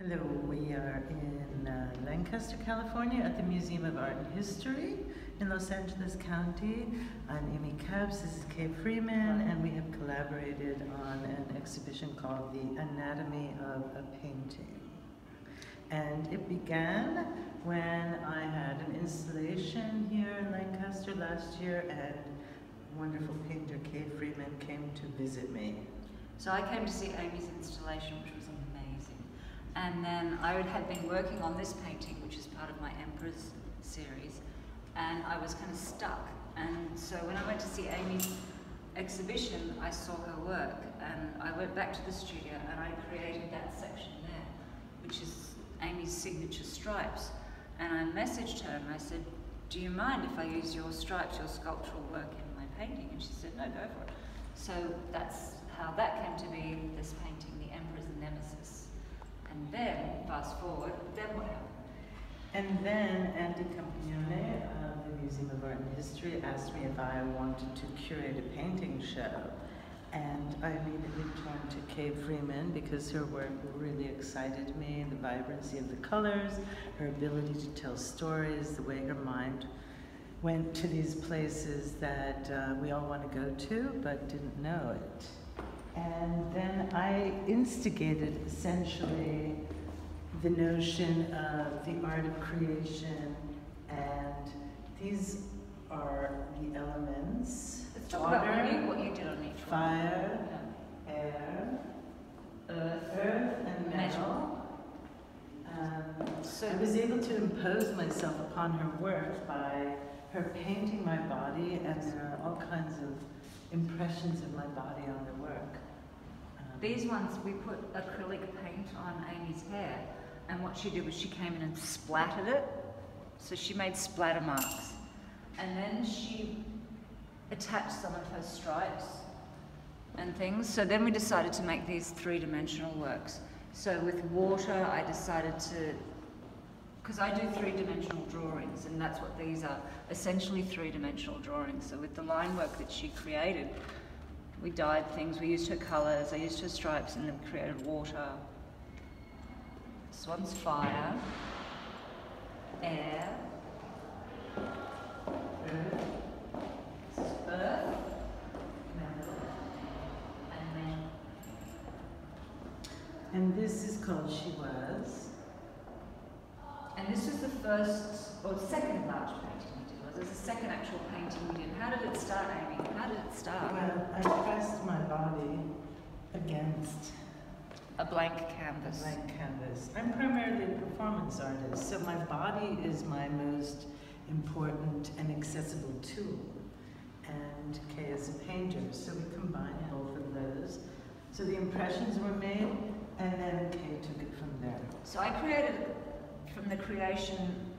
Hello, we are in Lancaster, California at the Museum of Art and History in Los Angeles County. I'm Amy Kaps, this is Kaye Freeman, and we have collaborated on an exhibition called The Anatomy of a Painting. And it began when I had an installation here in Lancaster last year, and wonderful painter Kaye Freeman came to visit me. So I came to see Amy's installation, which was amazing. And then I had been working on this painting, which is part of my Emperor's series, and I was kind of stuck. And so when I went to see Amy's exhibition, I saw her work, and I went back to the studio and I created that section there, which is Amy's signature stripes. And I messaged her and I said, do you mind if I use your stripes, your sculptural work in my painting? And she said, no, go for it. So that's how that came to be, this painting, The Emperor's Nemesis. And then, fast forward, then what happened? And then Andy Campione of the Museum of Art and History asked me if I wanted to curate a painting show. And I immediately turned to Kaye Freeman because her work really excited me, the vibrancy of the colors, her ability to tell stories, the way her mind went to these places that we all want to go to but didn't know it. And then I instigated essentially the notion of the art of creation, and these are the elements. Let's talk about what you did on each one. Fire, air, earth and metal. I was able to impose myself upon her work by her painting my body, and there are all kinds of impressions of my body on the work. These ones, we put acrylic paint on Amy's hair, and what she did was she came in and splattered it. So she made splatter marks. And then she attached some of her stripes and things. So then we decided to make these three-dimensional works. So with water, I decided to, because I do three-dimensional drawings, and that's what these are, essentially three-dimensional drawings. So with the line work that she created, we dyed things, we used her colours, I used her stripes, and then we created water. This one's fire, air, earth, metal, and then. And this is called She Was. And this was the first, or second large painting we did. There's a second actual painting we did. How did it start, Amy? How did it start? Well, I pressed my body against a blank canvas. I'm primarily a performance artist, so my body is my most important and accessible tool. And Kaye is a painter, so we combined both of those. So the impressions were made, and then Kaye took it from there. So I created, from the creation,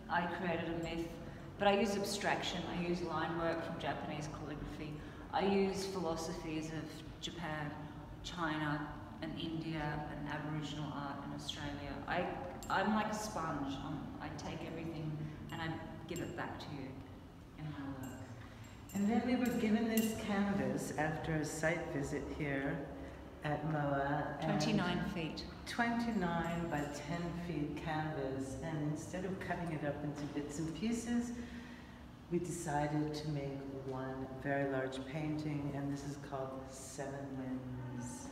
I created a myth. But I use abstraction, I use line work from Japanese calligraphy, I use philosophies of Japan, China, and India, and Aboriginal art in Australia. I'm like a sponge. I take everything and I give it back to you in my work. And then we were given this canvas after a site visit here at Moah. 29 feet. 29 by 10 feet canvas, and instead of cutting it up into bits and pieces, we decided to make one very large painting, and this is called Seven Winds.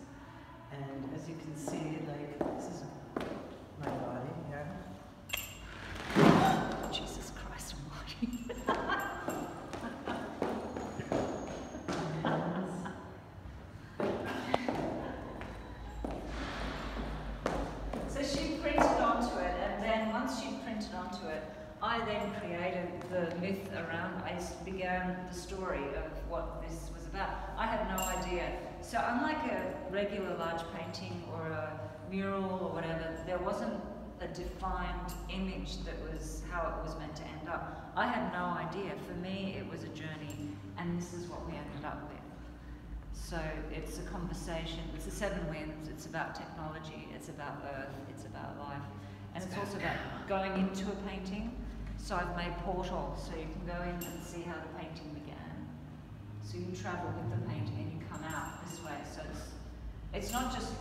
And as you can see, like, this is my body here. Jesus Christ almighty. I then created the myth around, I began the story of what this was about. I had no idea. So unlike a regular large painting or a mural or whatever, there wasn't a defined image that was how it was meant to end up. I had no idea. For me, it was a journey, and this is what we ended up with. So it's a conversation, it's the Seven Winds, it's about technology, it's about earth, it's about life. And it's also about going into a painting. So I've made portals, so you can go in and see how the painting began. So you travel with the painting and you come out this way. So it's not just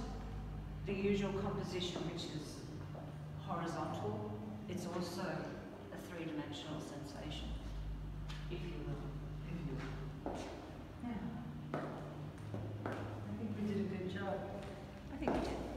the usual composition, which is horizontal, it's also a three-dimensional sensation, if you will. Yeah. I think we did a good job. I think we did.